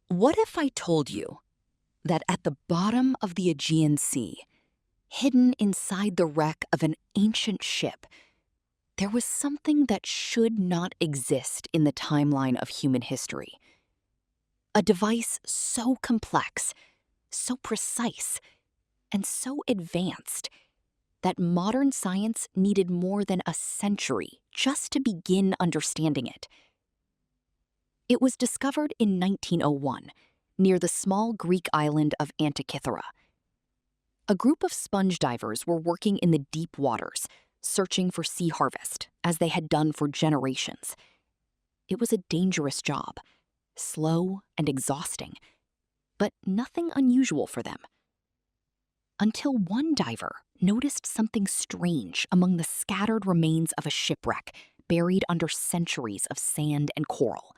What if I told you that at the bottom of the Aegean Sea, hidden inside the wreck of an ancient ship, there was something that should not exist in the timeline of human history? A device so complex, so precise, and so advanced that modern science needed more than a century just to begin understanding it. It was discovered in 1901 near the small Greek island of Antikythera. A group of sponge divers were working in the deep waters, searching for sea harvest, as they had done for generations. It was a dangerous job, slow and exhausting, but nothing unusual for them. Until one diver noticed something strange among the scattered remains of a shipwreck buried under centuries of sand and coral.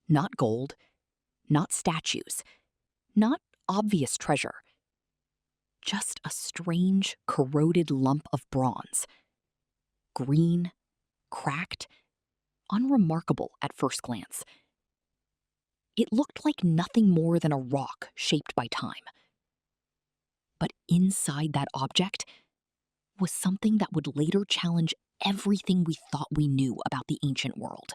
Not gold, not statues, not obvious treasure. Just a strange, corroded lump of bronze. Green, cracked, unremarkable at first glance. It looked like nothing more than a rock shaped by time. But inside that object was something that would later challenge everything we thought we knew about the ancient world.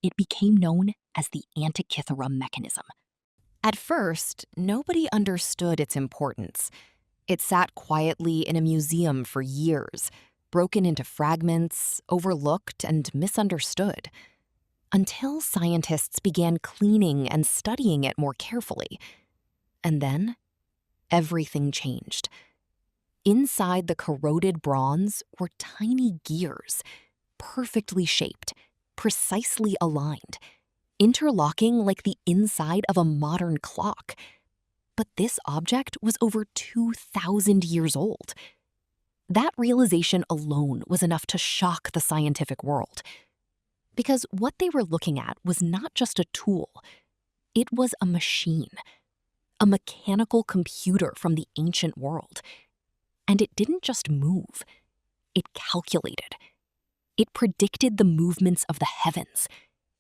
It became known as the Antikythera Mechanism. At first, nobody understood its importance. It sat quietly in a museum for years, broken into fragments, overlooked, and misunderstood, until scientists began cleaning and studying it more carefully. And then, everything changed. Inside the corroded bronze were tiny gears, perfectly shaped, precisely aligned, interlocking like the inside of a modern clock. But this object was over 2,000 years old. That realization alone was enough to shock the scientific world. Because what they were looking at was not just a tool, it was a machine, a mechanical computer from the ancient world. And it didn't just move, it calculated. It predicted the movements of the heavens,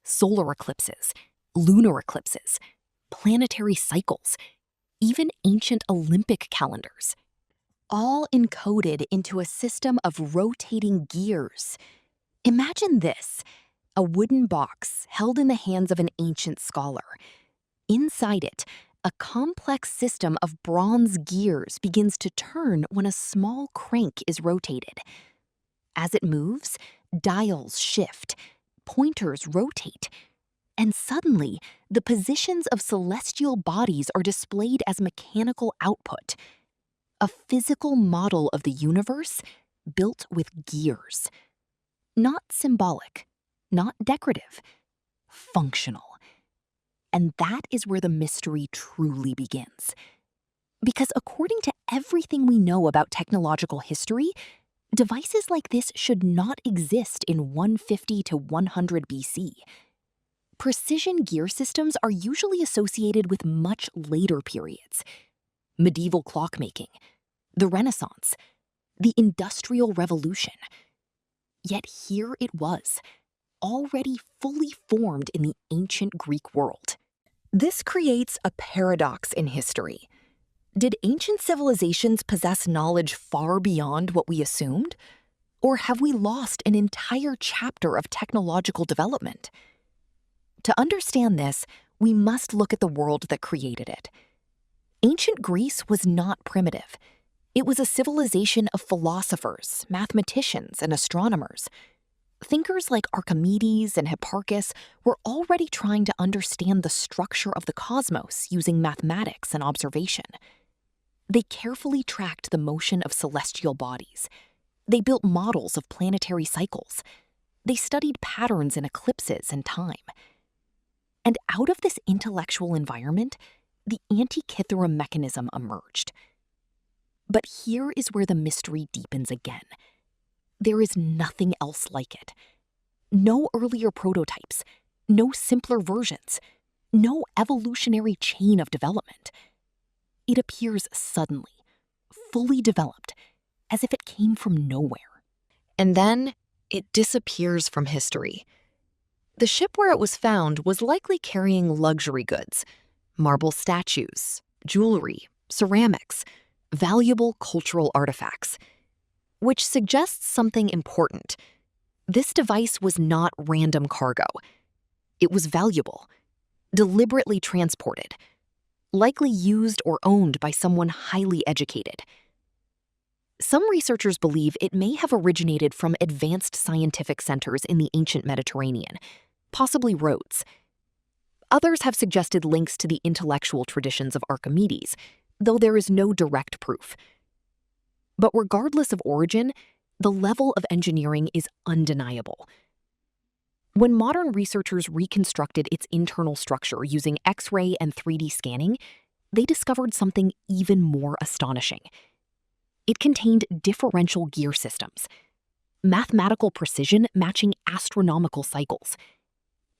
solar eclipses, lunar eclipses, planetary cycles, even ancient Olympic calendars, all encoded into a system of rotating gears. Imagine this, a wooden box held in the hands of an ancient scholar. Inside it, a complex system of bronze gears begins to turn when a small crank is rotated. As it moves, dials shift, pointers rotate, and suddenly, the positions of celestial bodies are displayed as mechanical output. A physical model of the universe built with gears. Not symbolic, not decorative, functional. And that is where the mystery truly begins. Because according to everything we know about technological history, devices like this should not exist in 150 to 100 BC. Precision gear systems are usually associated with much later periods. Medieval clockmaking, the Renaissance, the Industrial Revolution. Yet here it was, already fully formed in the ancient Greek world. This creates a paradox in history. Did ancient civilizations possess knowledge far beyond what we assumed? Or have we lost an entire chapter of technological development? To understand this, we must look at the world that created it. Ancient Greece was not primitive. It was a civilization of philosophers, mathematicians, and astronomers. Thinkers like Archimedes and Hipparchus were already trying to understand the structure of the cosmos using mathematics and observation. They carefully tracked the motion of celestial bodies. They built models of planetary cycles. They studied patterns in eclipses and time. And out of this intellectual environment, the Antikythera Mechanism emerged. But here is where the mystery deepens again. There is nothing else like it. No earlier prototypes, no simpler versions, no evolutionary chain of development. It appears suddenly, fully developed, as if it came from nowhere. And then it disappears from history. The ship where it was found was likely carrying luxury goods, marble statues, jewelry, ceramics, valuable cultural artifacts, which suggests something important. This device was not random cargo. It was valuable, deliberately transported, likely used or owned by someone highly educated. Some researchers believe it may have originated from advanced scientific centers in the ancient Mediterranean, possibly Rhodes. Others have suggested links to the intellectual traditions of Archimedes, though there is no direct proof. But regardless of origin, the level of engineering is undeniable. When modern researchers reconstructed its internal structure using X-ray and 3D scanning, they discovered something even more astonishing. It contained differential gear systems, mathematical precision matching astronomical cycles,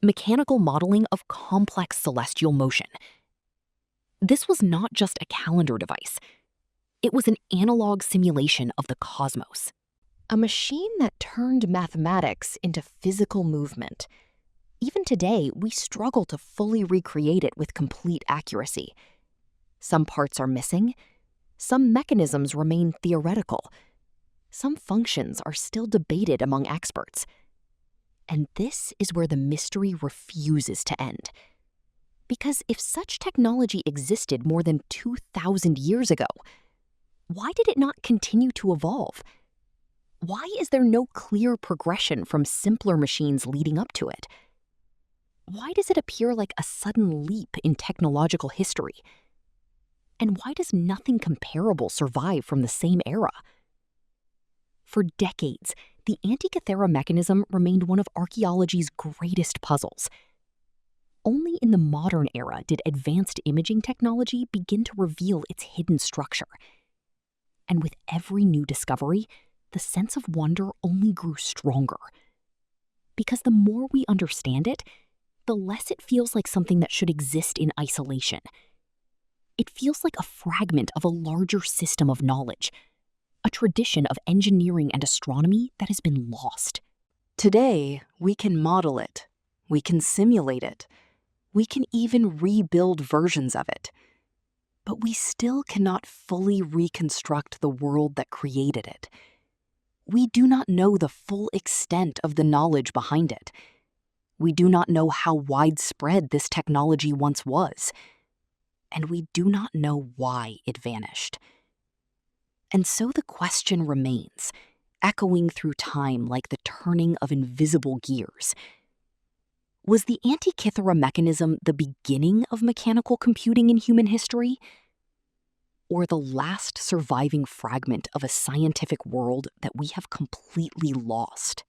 mechanical modeling of complex celestial motion. This was not just a calendar device. It was an analog simulation of the cosmos. A machine that turned mathematics into physical movement. Even today, we struggle to fully recreate it with complete accuracy. Some parts are missing. Some mechanisms remain theoretical. Some functions are still debated among experts. And this is where the mystery refuses to end. Because if such technology existed more than 2,000 years ago, why did it not continue to evolve? Why is there no clear progression from simpler machines leading up to it? Why does it appear like a sudden leap in technological history? And why does nothing comparable survive from the same era? For decades, the Antikythera Mechanism remained one of archaeology's greatest puzzles. Only in the modern era did advanced imaging technology begin to reveal its hidden structure. And with every new discovery, the sense of wonder only grew stronger. Because the more we understand it, the less it feels like something that should exist in isolation. It feels like a fragment of a larger system of knowledge, a tradition of engineering and astronomy that has been lost. Today, we can model it, we can simulate it, we can even rebuild versions of it. But we still cannot fully reconstruct the world that created it. We do not know the full extent of the knowledge behind it. We do not know how widespread this technology once was. And we do not know why it vanished. And so the question remains, echoing through time like the turning of invisible gears. Was the Antikythera Mechanism the beginning of mechanical computing in human history? Or the last surviving fragment of a scientific world that we have completely lost?